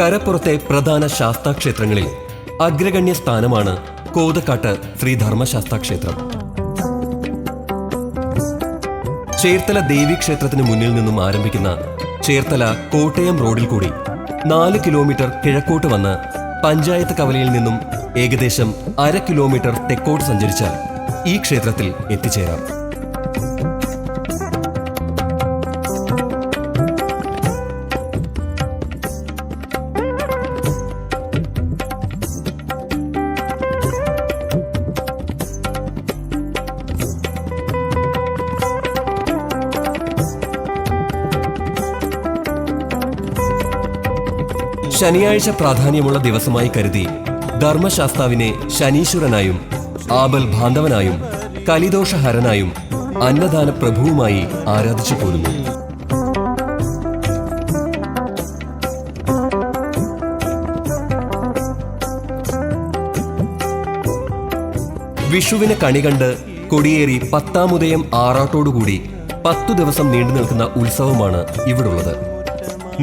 കരപ്പുറത്തെ പ്രധാന ശാസ്താക്ഷേത്രങ്ങളിൽ അഗ്രഗണ്യ സ്ഥാനമാണ് കോതക്കാട്ട് ശ്രീ ധർമ്മശാസ്താ ക്ഷേത്രം. ചേർത്തല ദേവീക്ഷേത്രത്തിന് മുന്നിൽ നിന്നും ആരംഭിക്കുന്ന ചേർത്തല കോട്ടയം റോഡിൽ കൂടി 4 കിലോമീറ്റർ കിഴക്കോട്ട് വന്ന് പഞ്ചായത്ത് കവലയിൽ നിന്നും ഏകദേശം 1/2 കിലോമീറ്റർ തെക്കോട്ട് സഞ്ചരിച്ചാൽ ഈ ക്ഷേത്രത്തിൽ എത്തിച്ചേരാം. ശനിയാഴ്ച പ്രാധാന്യമുള്ള ദിവസമായി കരുതി ധർമ്മശാസ്താവിനെ ശനീശ്വരനായും ആപൽ ബാന്ധവനായും കലിദോഷഹരനായും അന്നദാന പ്രഭുവുമായി ആരാധിച്ചു പോരുന്നു. വിഷുവിന് കണി കണ്ട് കൊടിയേറി 10-ാം ആറാട്ടോടുകൂടി 10 ദിവസം നീണ്ടു നിൽക്കുന്ന ഉത്സവമാണ് ഇവിടുള്ളത്.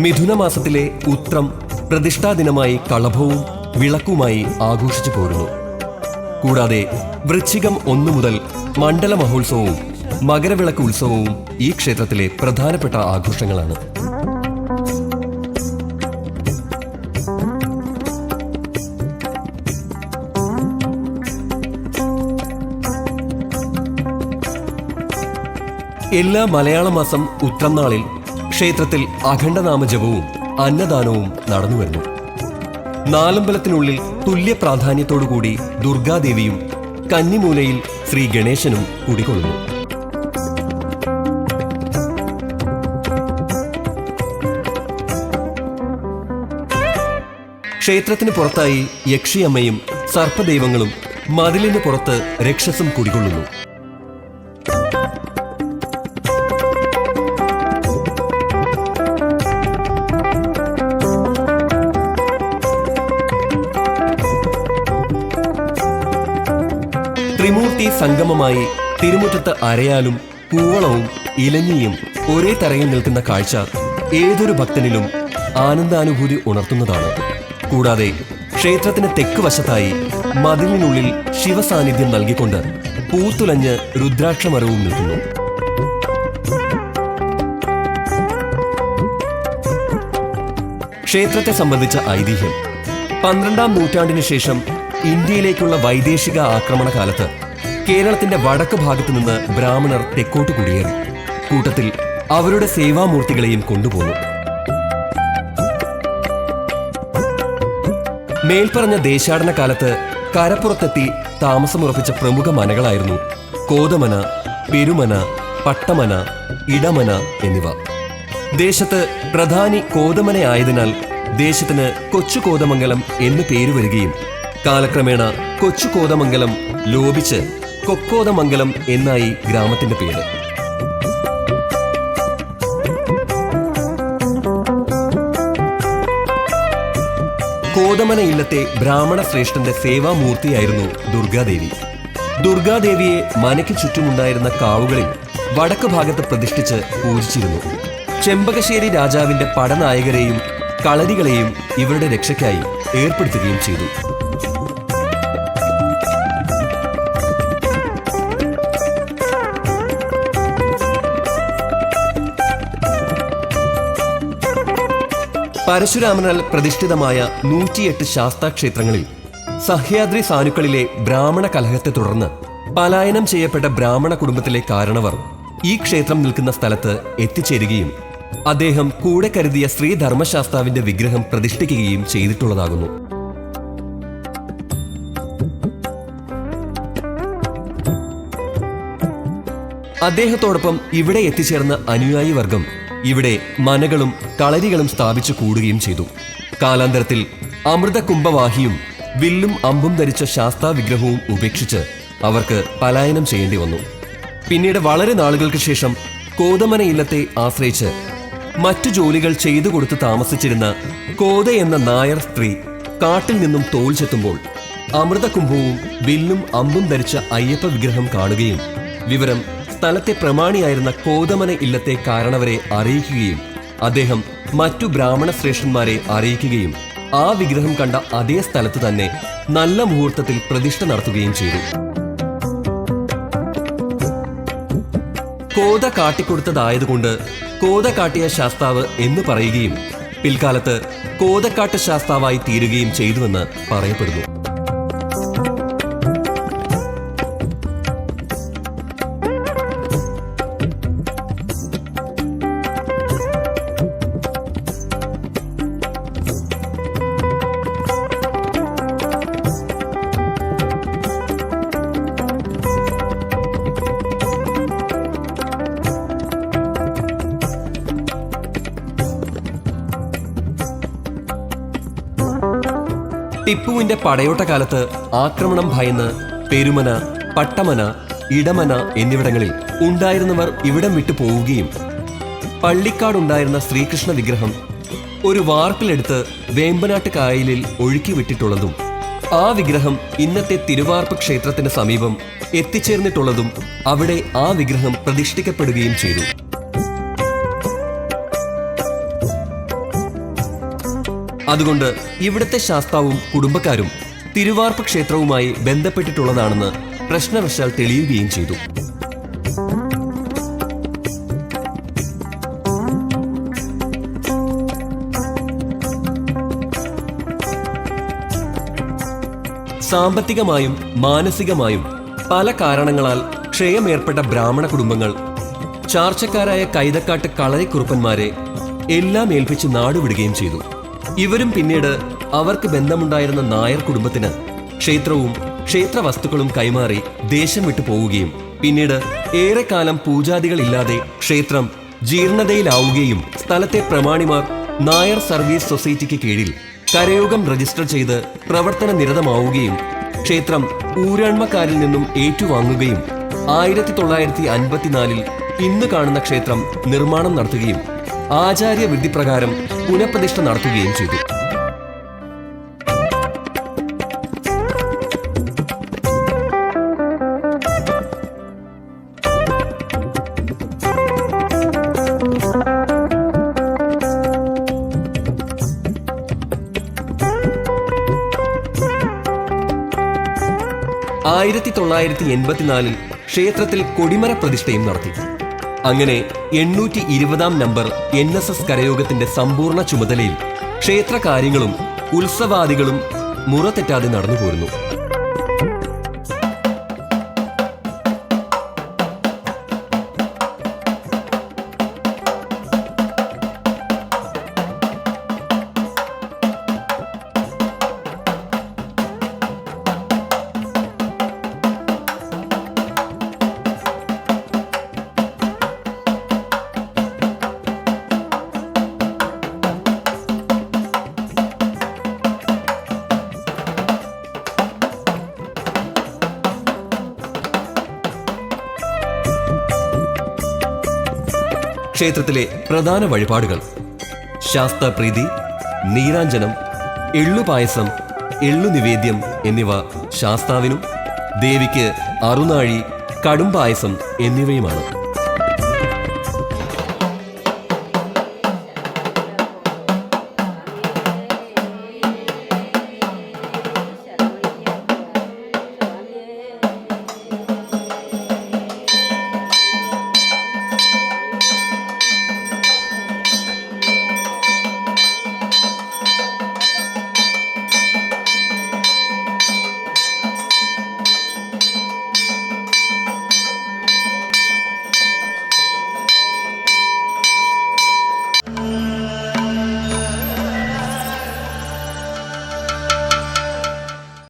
മിഥുനമാസത്തിലെ ഉത്രം പ്രതിഷ്ഠാദിനമായി കളഭവും വിളക്കുമായി ആഘോഷിച്ചു പോരുന്നു. കൂടാതെ വൃശ്ചികം 1 മുതൽ മണ്ഡല മഹോത്സവവും മകരവിളക്ക് ഉത്സവവും ഈ ക്ഷേത്രത്തിലെ പ്രധാനപ്പെട്ട ആഘോഷങ്ങളാണ്. എല്ലാ മലയാള മാസം ഉത്രം നാളിൽ ക്ഷേത്രത്തിൽ അഖണ്ഡനാമജപവും അന്നദാനവും നടന്നുവരുന്നു. നാലമ്പലത്തിനുള്ളിൽ തുല്യ പ്രാധാന്യത്തോടുകൂടി ദുർഗാദേവിയും കന്നിമൂലയിൽ ശ്രീ ഗണേശനും കുടികൊള്ളുന്നു. ക്ഷേത്രത്തിന് പുറത്തായി യക്ഷിയമ്മയും സർപ്പദൈവങ്ങളും മതിലിന് പുറത്ത് രക്ഷസും കുടികൊള്ളുന്നു. ത്രിമൂർത്തി സംഗമമായി തിരുമുറ്റത്ത് അരയാലും പൂവളവും ഇലഞ്ഞിയും ഒരേ തറയിൽ നിൽക്കുന്ന കാഴ്ച ഏതൊരു ഭക്തനിലും ആനന്ദാനുഭൂതി ഉണർത്തുന്നതാണ്. കൂടാതെ ക്ഷേത്രത്തിന് തെക്ക് വശത്തായി മതിലിനുള്ളിൽ ശിവസാന്നിധ്യം നൽകിക്കൊണ്ട് പൂത്തുലഞ്ഞ് രുദ്രാക്ഷമരവും നിൽക്കുന്നു. ക്ഷേത്രത്തെ സംബന്ധിച്ച ഐതിഹ്യം 12-ാം നൂറ്റാണ്ടിന് ശേഷം ഇന്ത്യയിലേക്കുള്ള വൈദേശിക ആക്രമണ കാലത്ത് കേരളത്തിന്റെ വടക്ക് ഭാഗത്തു നിന്ന് ബ്രാഹ്മണർ തെക്കോട്ട് കുടിയേറി. കൂട്ടത്തിൽ അവരുടെ സേവാമൂർത്തികളെയും കൊണ്ടുപോന്നു. മേൽപ്പറഞ്ഞ ദേശാടന കാലത്ത് കരപ്പുറത്തെത്തി താമസമുറപ്പിച്ച പ്രമുഖ മനകളായിരുന്നു കോതമന, പെരുമന, പട്ടമന, ഇടമന എന്നിവ. ദേശത്ത് പ്രധാനി കോതമനയായതിനാൽ ദേശത്തിന് കൊച്ചു കോതമംഗലം എന്ന് പേര് വരികയും കാലക്രമേണ കൊച്ചു കോതമംഗലം ലോപിച്ച് കൊക്കോതമംഗലം എന്നായി ഗ്രാമത്തിന്റെ പേര്. കോതമന ഇല്ലത്തെ ബ്രാഹ്മണ ശ്രേഷ്ഠന്റെ സേവാമൂർത്തിയായിരുന്നു ദുർഗാദേവി. ദുർഗാദേവിയെ മനയ്ക്ക് ചുറ്റുമുണ്ടായിരുന്ന കാവുകളിൽ വടക്ക് ഭാഗത്ത് പ്രതിഷ്ഠിച്ച് പൂജിച്ചിരുന്നു. ചെമ്പകശ്ശേരി രാജാവിന്റെ പടനായകരെയും കളരികളെയും ഇവരുടെ രക്ഷയ്ക്കായി ഏർപ്പെടുത്തുകയും ചെയ്തു. പരശുരാമനാൽ പ്രതിഷ്ഠിതമായ 108 ശാസ്താക്ഷേത്രങ്ങളിൽ സഹ്യാദ്രി സാനുക്കളിലെ ബ്രാഹ്മണ കലഹത്തെ തുടർന്ന് പലായനം ചെയ്യപ്പെട്ട ബ്രാഹ്മണ കുടുംബത്തിലെ കാരണവർ ഈ ക്ഷേത്രം നിൽക്കുന്ന സ്ഥലത്ത് എത്തിച്ചേരുകയും അദ്ദേഹം കൂടെ കരുതിയ ശ്രീ ധർമ്മശാസ്താവിന്റെ വിഗ്രഹം പ്രതിഷ്ഠിക്കുകയും ചെയ്തിട്ടുള്ളതാകുന്നു. അദ്ദേഹത്തോടൊപ്പം ഇവിടെ എത്തിച്ചേർന്ന അനുയായി വർഗം ഇവിടെ മനകളും കളരികളും സ്ഥാപിച്ചു കൂടുകയും ചെയ്തു. കാലാന്തരത്തിൽ അമൃത കുംഭവാഹിയും വില്ലും അമ്പും ധരിച്ച ശാസ്താ വിഗ്രഹവും ഉപേക്ഷിച്ച് അവർക്ക് പലായനം ചെയ്യേണ്ടി വന്നു. പിന്നീട് വളരെ നാളുകൾക്ക് ശേഷം കോതമന ഇല്ലത്തെ ആശ്രയിച്ച് മറ്റു ജോലികൾ ചെയ്തു കൊടുത്ത് താമസിച്ചിരുന്ന കോത എന്ന നായർ സ്ത്രീ കാട്ടിൽ നിന്നും തോൾ ചെത്തുമ്പോൾ അമൃതകുംഭവും വില്ലും അമ്പും ധരിച്ച അയ്യപ്പ വിഗ്രഹം കാണുകയും വിവരം സ്ഥലത്തെ പ്രമാണിയായിരുന്ന കോതമന ഇല്ലത്തെ കാരണവരെ അറിയിക്കുകയും അദ്ദേഹം മറ്റു ബ്രാഹ്മണ ശ്രേഷ്ഠന്മാരെ അറിയിക്കുകയും ആ വിഗ്രഹം കണ്ട അതേ സ്ഥലത്ത് തന്നെ നല്ല മുഹൂർത്തത്തിൽ പ്രതിഷ്ഠ നടത്തുകയും ചെയ്തു. കോത കാട്ടിക്കൊടുത്തതായതുകൊണ്ട് കോത കാട്ടിയ ശാസ്താവ് എന്ന് പറയുകയും പിൽക്കാലത്ത് കോതക്കാട്ട് ശാസ്താവായി തീരുകയും ചെയ്തുവെന്ന് പറയപ്പെടുന്നു. ടിപ്പുവിന്റെ പടയോട്ട കാലത്ത് ആക്രമണം ഭയന്ന് പെരുമന, പട്ടമന, ഇടമന എന്നിവിടങ്ങളിൽ ഉണ്ടായിരുന്നവർ ഇവിടം വിട്ടു പോവുകയും പള്ളിക്കാടുണ്ടായിരുന്ന ശ്രീകൃഷ്ണ വിഗ്രഹം ഒരു വാർപ്പിലെടുത്ത് വേമ്പനാട്ട് കായലിൽ ഒഴുക്കി വിട്ടിട്ടുള്ളതും ആ വിഗ്രഹം ഇന്നത്തെ തിരുവാർപ്പ് ക്ഷേത്രത്തിന് സമീപം എത്തിച്ചേർന്നിട്ടുള്ളതും അവിടെ ആ വിഗ്രഹം പ്രതിഷ്ഠിക്കപ്പെടുകയും ചെയ്തു. അതുകൊണ്ട് ഇവിടുത്തെ ശാസ്താവും കുടുംബക്കാരും തിരുവാർപ്പ് ക്ഷേത്രവുമായി ബന്ധപ്പെട്ടിട്ടുള്ളതാണെന്ന് പ്രശ്നവശാൽ തെളിയുകയും ചെയ്തു. സാമ്പത്തികമായും മാനസികമായും പല കാരണങ്ങളാൽ ക്ഷയമേർപ്പെട്ട ബ്രാഹ്മണ കുടുംബങ്ങൾ ചാർച്ചക്കാരായ കൈതക്കാട്ട് കളരിക്കുറുപ്പന്മാരെ എല്ലാം ഏൽപ്പിച്ച് നാടുവിടുകയും ചെയ്തു. ഇവരും പിന്നീട് അവർക്ക് ബന്ധമുണ്ടായിരുന്ന നായർ കുടുംബത്തിന് ക്ഷേത്രവും ക്ഷേത്രവസ്തുക്കളും കൈമാറി ദേശം വിട്ടു പോവുകയും പിന്നീട് ഏറെക്കാലം പൂജാദികളില്ലാതെ ക്ഷേത്രം ജീർണതയിലാവുകയും സ്ഥലത്തെ പ്രമാണിമാർ നായർ സർവീസ് സൊസൈറ്റിക്ക് കീഴിൽ കരയോഗം രജിസ്റ്റർ ചെയ്ത് പ്രവർത്തന നിരതമാവുകയും ക്ഷേത്രം ഊരാൺമക്കാരിൽ നിന്നും ഏറ്റുവാങ്ങുകയും 1954 ഇന്ന് കാണുന്ന ക്ഷേത്രം നിർമ്മാണം നടത്തുകയും ആചാര്യവിധിപ്രകാരം പുനഃപ്രതിഷ്ഠ നടത്തുകയും ചെയ്തു. ആയിരത്തി 1984 ക്ഷേത്രത്തിൽ കൊടിമര പ്രതിഷ്ഠയും നടത്തി. അങ്ങനെ 820 നമ്പർ NSS കരയോഗത്തിന്റെ സമ്പൂർണ്ണ ചുമതലയിൽ ക്ഷേത്രകാര്യങ്ങളും ഉത്സവാദികളും മുറതെറ്റാതെ നടന്നുപോരുന്നു. ക്ഷേത്രത്തിലെ പ്രധാന വഴിപാടുകൾ ശാസ്താപ്രീതി, നീരാഞ്ജനം, എള്ളുപായസം, എള്ളുനിവേദ്യം എന്നിവ ശാസ്താവിനും ദേവിക്ക് അറുനാഴി, കടുംപായസം എന്നിവയുമാണ്.